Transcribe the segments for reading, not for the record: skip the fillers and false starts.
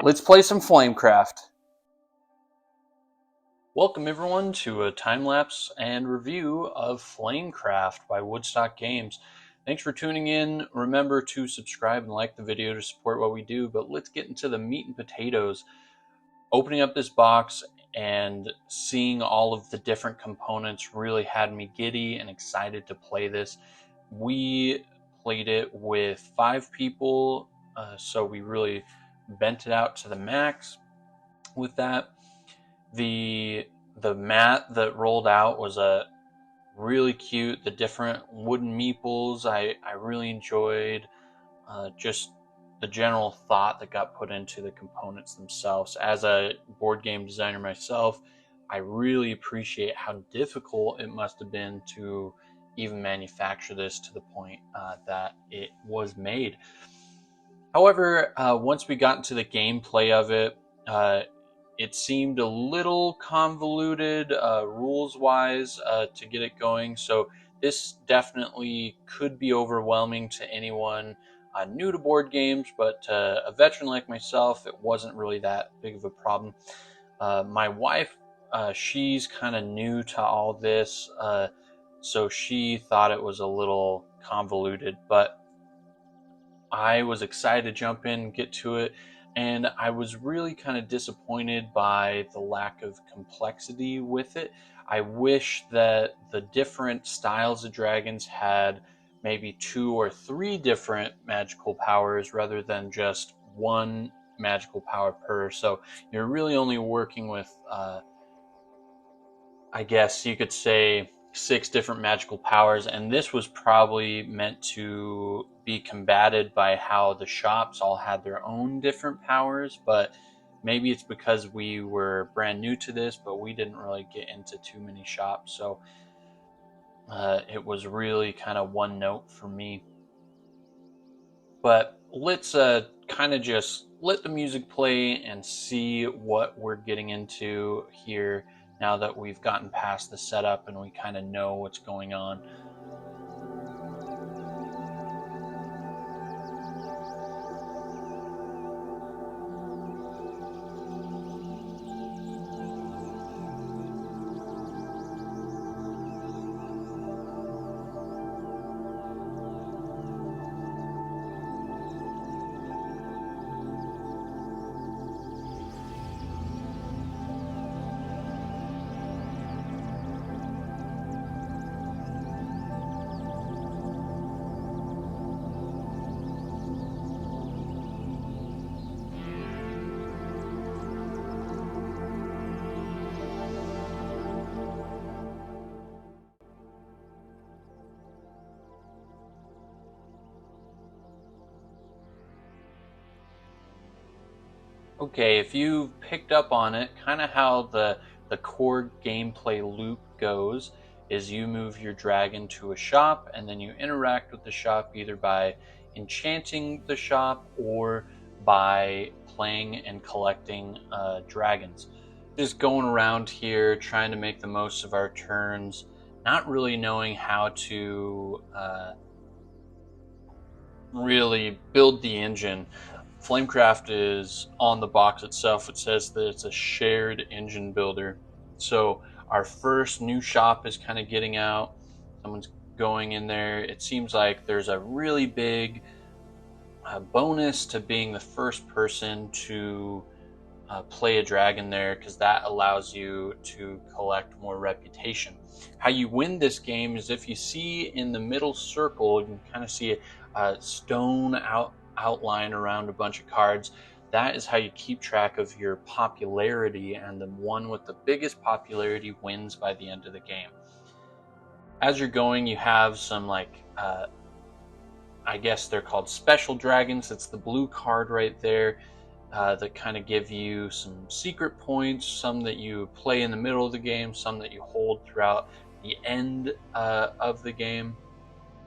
Let's play some Flamecraft. Welcome everyone to a time-lapse and review of Flamecraft by Woodstock Games. Thanks for tuning in. Remember to subscribe and like the video to support what we do, but let's get into the meat and potatoes. Opening up this box and seeing all of the different components really had me giddy and excited to play this. We played it with 5 people, so we really bent it out to the max with that. The mat that rolled out was really cute. The different wooden meeples I really enjoyed. Just the general thought that got put into the components themselves. As a board game designer myself, I really appreciate how difficult it must have been to even manufacture this to the point that it was made. However, once we got into the gameplay of it, it seemed a little convoluted rules-wise to get it going. So this definitely could be overwhelming to anyone new to board games, but a veteran like myself, it wasn't really that big of a problem. My wife, she's kind of new to all this, so she thought it was a little convoluted, but I was excited to jump in and get to it, and I was really kind of disappointed by the lack of complexity with it. I wish that the different styles of dragons had maybe 2 or 3 different magical powers rather than just one magical power per. So you're really only working with, I guess you could say, 6 different magical powers, and this was probably meant to be combated by how the shops all had their own different powers, but maybe it's because we were brand new to this, but we didn't really get into too many shops, so it was really kind of one note for me. But let's kind of just let the music play and see what we're getting into here now that we've gotten past the setup and we kind of know what's going on. Okay, if you picked up on it, kind of how the core gameplay loop goes is you move your dragon to a shop and then you interact with the shop either by enchanting the shop or by playing and collecting dragons. Just going around here trying to make the most of our turns, not really knowing how to really build the engine. Flamecraft is on the box itself. It says that it's a shared engine builder. So our first new shop is kind of getting out. Someone's going in there. It seems like there's a really big bonus to being the first person to play a dragon there, because that allows you to collect more reputation. How you win this game is if you see in the middle circle, you can kind of see a stone outline around a bunch of cards. That is how you keep track of your popularity, and the one with the biggest popularity wins by the end of the game. As you're going, you have some I guess they're called special dragons. It's the blue card right there that kind of give you some secret points, some that you play in the middle of the game, some that you hold throughout the end of the game.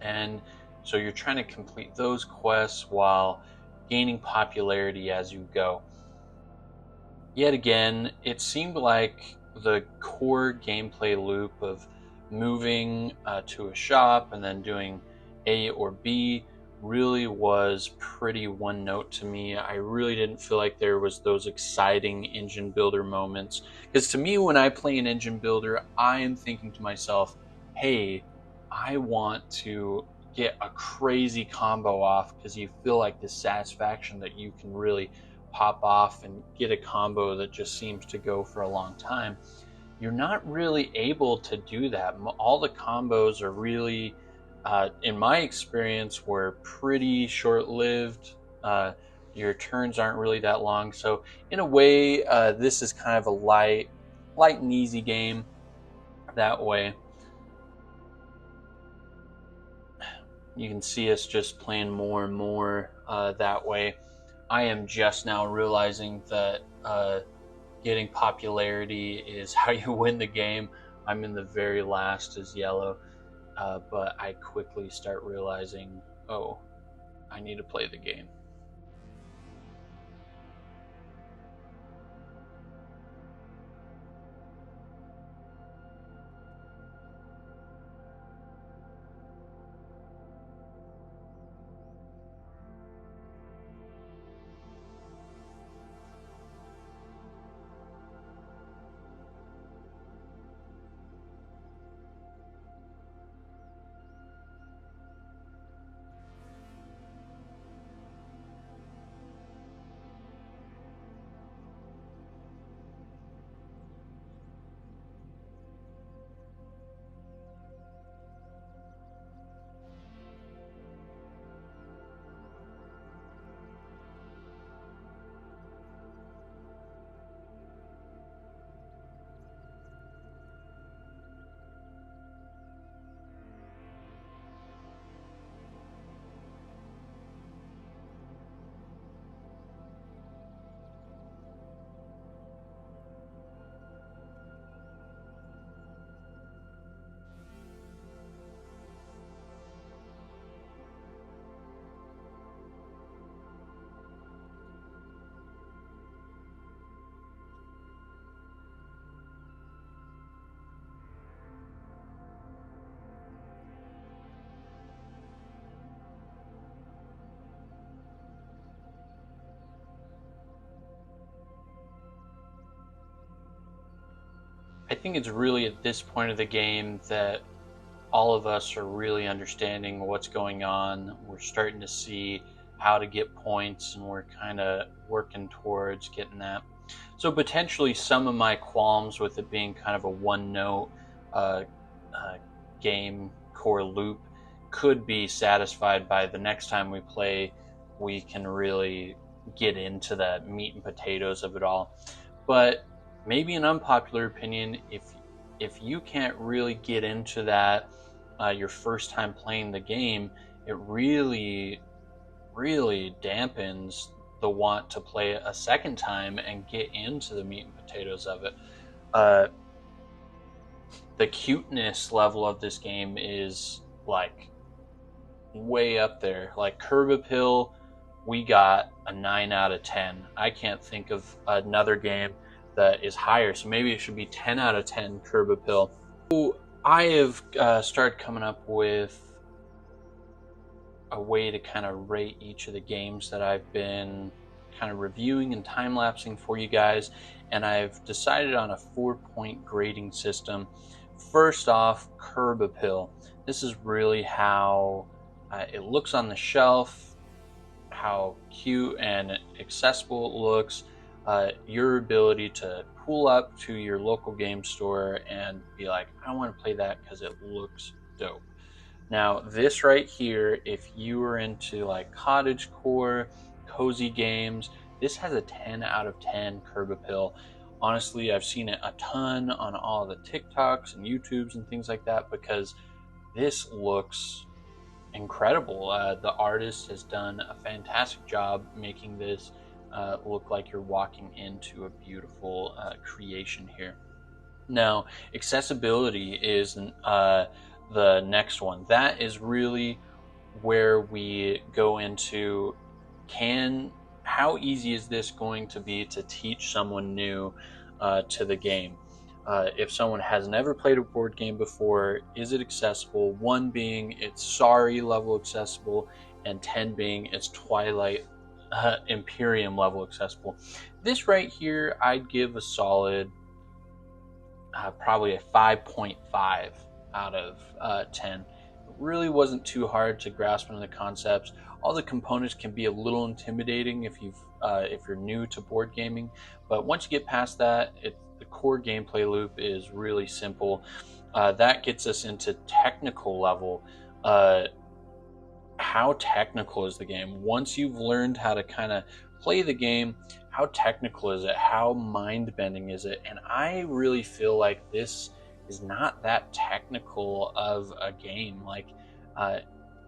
And so you're trying to complete those quests while gaining popularity as you go. Yet again, it seemed like the core gameplay loop of moving to a shop and then doing A or B really was pretty one note to me. I really didn't feel like there was those exciting engine builder moments, because to me, when I play an engine builder, I am thinking to myself, hey, I want to get a crazy combo off, because you feel like this satisfaction that you can really pop off and get a combo that just seems to go for a long time. You're not really able to do that. All the combos are really, in my experience, were pretty short-lived. Your turns aren't really that long. So in a way, this is kind of a light and easy game that way. You can see us just playing more and more that way. I am just now realizing that getting popularity is how you win the game. I'm in the very last as yellow, but I quickly start realizing, oh, I need to play the game. I think it's really at this point of the game that all of us are really understanding what's going on. We're starting to see how to get points, and we're kind of working towards getting that. So potentially some of my qualms with it being kind of a one-note uh, game core loop could be satisfied by the next time we play. We can really get into the meat and potatoes of it all. But maybe an unpopular opinion, if you can't really get into that your first time playing the game, it really dampens the want to play it a second time and get into the meat and potatoes of it. uh, the cuteness level of this game is like way up there. Like Curb Appeal, we got a 9 out of 10. I can't think of another game that is higher, so maybe it should be 10 out of 10 Curb Appeal. So I have started coming up with a way to kind of rate each of the games that I've been kind of reviewing and time-lapsing for you guys, and I've decided on a 4-point grading system. First off, Curb Appeal. This is really how it looks on the shelf, how cute and accessible it looks, your ability to pull up to your local game store and be like, I want to play that because it looks dope. Now, this right here, if you are into like cottagecore, cozy games, this has a 10 out of 10 Curb Appeal. Honestly, I've seen it a ton on all the TikToks and YouTubes and things like that because this looks incredible. The artist has done a fantastic job making this look like you're walking into a beautiful creation here. Now, accessibility is the next one. That is really where we go into how easy is this going to be to teach someone new to the game? If someone has never played a board game before, is it accessible? One being it's sorry level accessible, and 10 being its Twilight Imperium level accessible. This right here, I'd give a solid probably a 5.5 out of 10. It really wasn't too hard to grasp into the concepts. All the components can be a little intimidating if you're new to board gaming, but once you get past that, the core gameplay loop is really simple. That gets us into technical level. How technical is the game? Once you've learned how to kind of play the game, how technical is it? How mind-bending is it? And I really feel like this is not that technical of a game.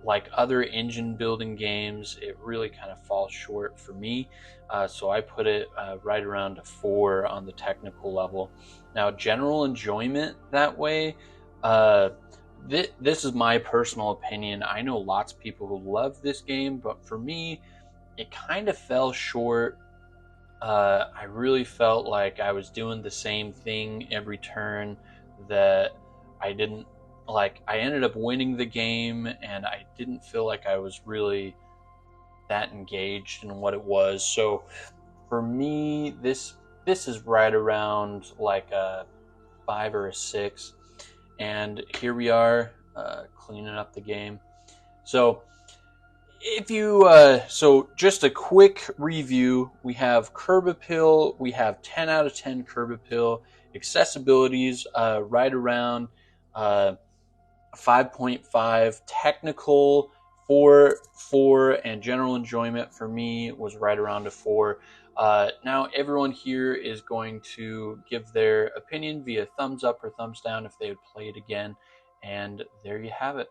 Like other engine building games, it really kind of falls short for me. So I put it right around a 4 on the technical level. Now, general enjoyment that way, this is my personal opinion. I know lots of people who love this game, but for me, it kind of fell short. I really felt like I was doing the same thing every turn, that I didn't like. I ended up winning the game, and I didn't feel like I was really that engaged in what it was. So for me, this is right around like a 5 or a 6. And here we are, cleaning up the game. So if you so just a quick review, we have curb appeal, we have 10 out of 10 curb appeal, accessibilities right around 5.5, technical 4, and general enjoyment for me was right around a 4. Now everyone here is going to give their opinion via thumbs up or thumbs down if they would play it again, and there you have it.